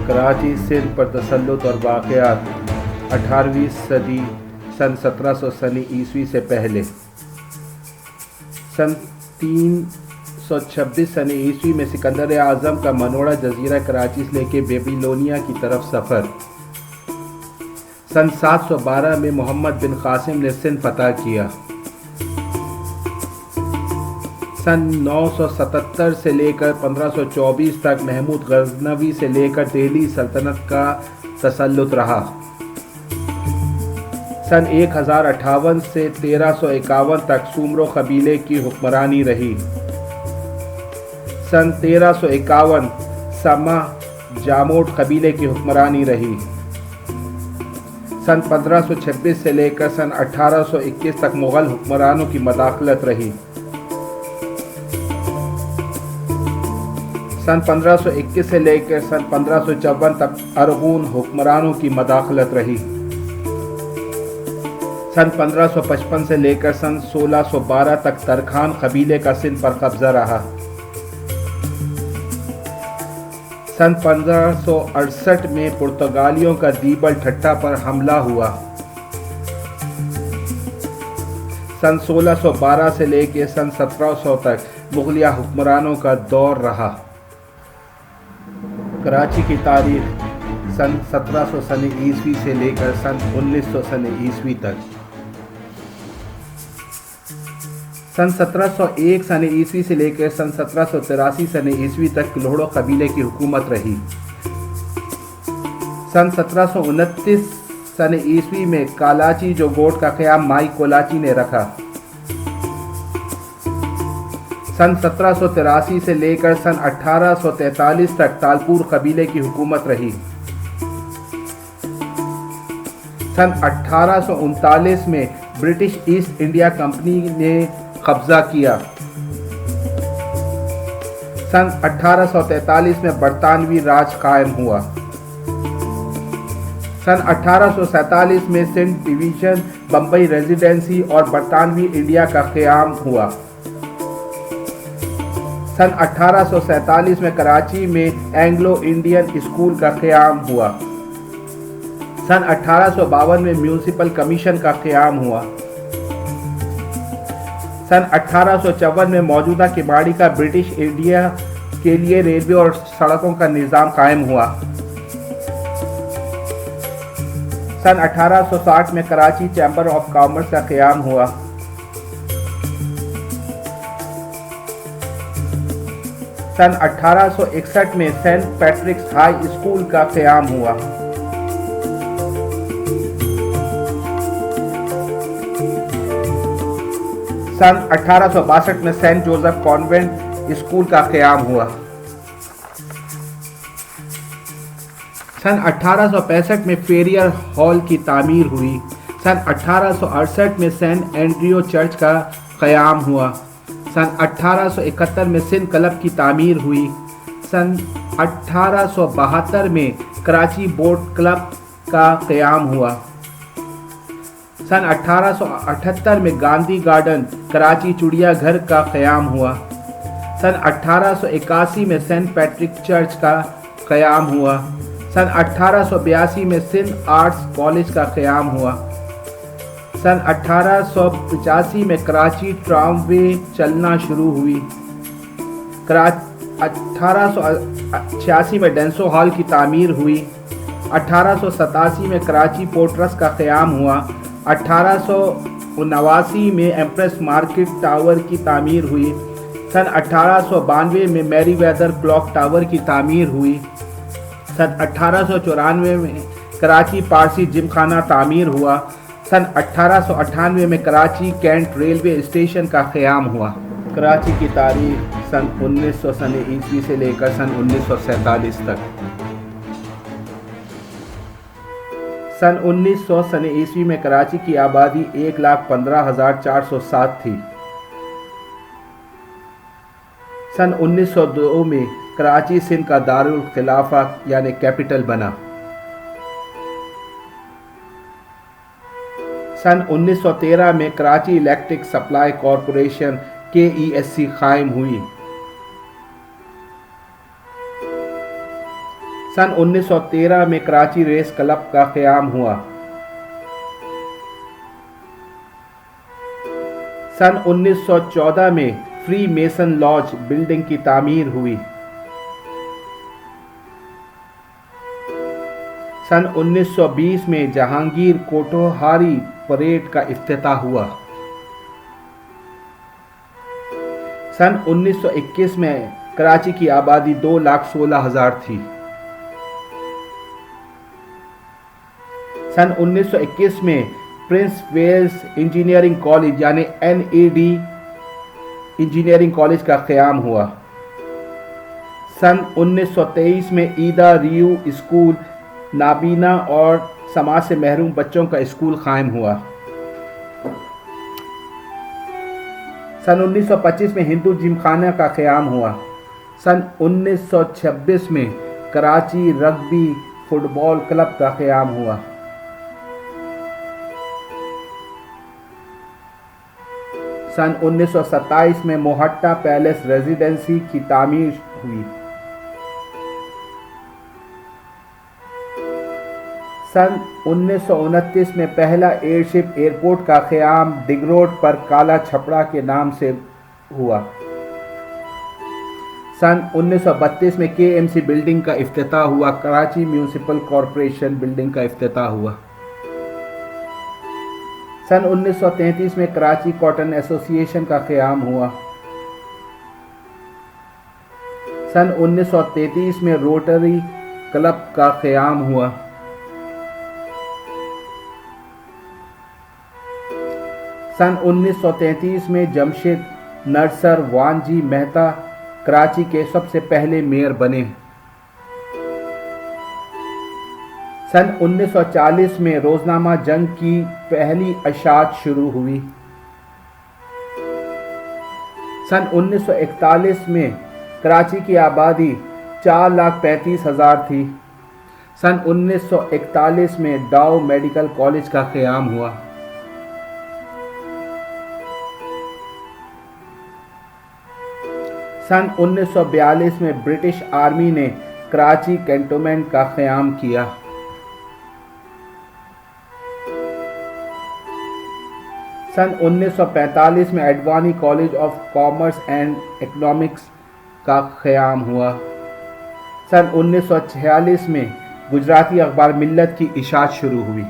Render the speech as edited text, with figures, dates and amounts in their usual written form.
کراچی سندھ پر تسلط اور واقعات 18ویں صدی سن 1700 عیسوی سے پہلے سن 326 عیسوی میں سکندر اعظم کا منوڑا جزیرہ کراچی سے لے کے بیبیلونیا کی طرف سفر۔ سن 712 میں محمد بن قاسم نے سندھ فتح کیا۔ سن 977 سے لے کر 1524 تک محمود غزنوی سے لے کر دہلی سلطنت کا تسلط رہا۔ سن 1058 سے 1351 تک سومرو قبیلے کی حکمرانی رہی۔ سن 1351 سما جاموٹ قبیلے کی حکمرانی رہی۔ سن 1526 سے لے کر سن 1821 تک مغل حکمرانوں کی مداخلت رہی۔ سن 1521 سے لے کر سن 1554 تک ارغون حکمرانوں کی مداخلت رہی۔ سن 1555 سے لے کر سن 1612 تک ترکھان قبیلے کا سندھ پر قبضہ رہا۔ سن 1568 میں پرتگالیوں کا دیبل ٹھٹا پر حملہ ہوا۔ سن 1612 سے لے کے سن 1700 تک مغلیہ حکمرانوں کا دور رہا۔ کراچی کی تاریخ سن 1700 عیسوی سے لے کر سن 1900 عیسوی تک۔ سن 1701 عیسوی سے لے کر سن 1783 عیسوی تک کلوڑو قبیلے کی حکومت رہی۔ سن 1729 عیسوی میں کالاچی جو گوٹ کا قیام مائی کولاچی نے رکھا۔ سن 1783 سے لے کر سن 1843 تک تالپور قبیلے کی حکومت رہی۔ سن 1839 میں برٹش ایسٹ انڈیا کمپنی نے قبضہ کیا۔ سن 1843 میں برطانوی راج قائم ہوا۔ سن 1847 میں سندھ ڈویژن، بمبئی ریزیڈنسی اور برطانوی انڈیا کا قیام ہوا۔ سن 1847 میں کراچی میں اینگلو انڈین اسکول کا قیام ہوا۔ سن 1852 میں میونسپل کمیشن کا قیام ہوا۔ سن 1854 میں موجودہ کباڑی کا برٹش انڈیا کے لیے ریلوے اور سڑکوں کا نظام قائم ہوا۔ سن 1860 میں کراچی چیمبر آف کامرس کا قیام ہوا۔ سن 1861 میں سینٹ پیٹرکس ہائی اسکول کا قیام ہوا۔ سن 1862 میں سینٹ جوزف کانوینٹ اسکول کا قیام ہوا۔ سن 1865 میں فیریئر ہال کی تعمیر ہوئی۔ سن 1868 میں سینٹ اینڈریو چرچ کا قیام ہوا۔ سن 1871 میں سندھ کلب کی تعمیر ہوئی۔ سن 1872 میں کراچی بوٹ کلب کا قیام ہوا۔ سن 1878 میں گاندھی گارڈن کراچی چڑیا گھر کا قیام ہوا۔ سن 1881 میں سینٹ پیٹرک چرچ کا قیام ہوا۔ سن 1882 میں سندھ آرٹس کالج کا قیام ہوا۔ سن 1885 میں کراچی ٹرام وے چلنا شروع ہوئی۔ 1886 میں ڈینسو ہال کی تعمیر ہوئی۔ 1887 میں کراچی پورٹ ٹرسٹ کا قیام ہوا۔ 1879 میں ایمپریس مارکیٹ ٹاور کی تعمیر ہوئی۔ سن 1892 میں میری ویدر کلاک ٹاور کی تعمیر ہوئی۔ سن 1894 میں کراچی پارسی جم خانہ تعمیر ہوا۔ سن 1898 میں کراچی کینٹ ریلوے اسٹیشن کا قیام ہوا۔ کراچی کی تاریخ سن 1900 عیسوی سے لے کر سن 1947 تک۔ سن 1900 عیسوی میں کراچی کی آبادی 1,15,407 تھی۔ سن 1902 میں کراچی سندھ کا دارالخلافہ یعنی کیپٹل بنا۔ سن 1913 میں Karachi electric supply corporation KESC قائم ہوئی۔ سن 1913 میں کراچی ریس کلب کا قیام ہوا۔ سن 1914 میں فری میسن لاج بلڈنگ کی تعمیر ہوئی۔ سن 1920 میں جہانگیر کوٹھاری پریڈ کا افتتاح ہوا۔ سن 1921 میں کراچی کی آبادی 2,16,000 تھی۔ سن 1921 میں پرنس ویلز انجینئرنگ کالج یعنی NED انجینئرنگ کالج کا قیام ہوا۔ سن 1923 میں ایدا ریو اسکول نابینا اور سماج سے محروم بچوں کا اسکول قائم ہوا۔ سن 1925 میں ہندو جم خانہ کا قیام ہوا۔ سن 1926 میں کراچی رگبی فٹ بال کلب کا قیام ہوا۔ سن 1927 میں موہٹا پیلس ریزیڈنسی کی تعمیر ہوئی۔ سن 1929 میں پہلا ایئر شپ ایئرپورٹ کا قیام ڈگ روڈ پر کالا چھپڑا کے نام سے ہوا۔ سن 1932 میں KMC بلڈنگ کا افتتاح ہوا۔ کراچی میونسپل کارپوریشن بلڈنگ کا افتتاح ہوا۔ سن 1933 میں کراچی کاٹن ایسوسی ایشن کا قیام ہوا۔ سن 1933 میں روٹری کلب کا قیام ہوا۔ سن 1933 میں جمشید نرسر وانجی مہتا کراچی کے سب سے پہلے میئر بنے۔ سن 1940 میں روزنامہ جنگ کی پہلی اشاعت شروع ہوئی۔ سن 1941 میں کراچی کی آبادی 4,35,000 تھی۔ سن 1941 میں ڈاؤ میڈیکل کالج کا قیام ہوا۔ سن 1942 میں برٹش آرمی نے کراچی کینٹونمنٹ کا قیام کیا۔ سن 1945 میں Advani college of commerce and economics کا قیام ہوا۔ سن 1946 میں گجراتی اخبار ملت کی اشاعت شروع ہوئی۔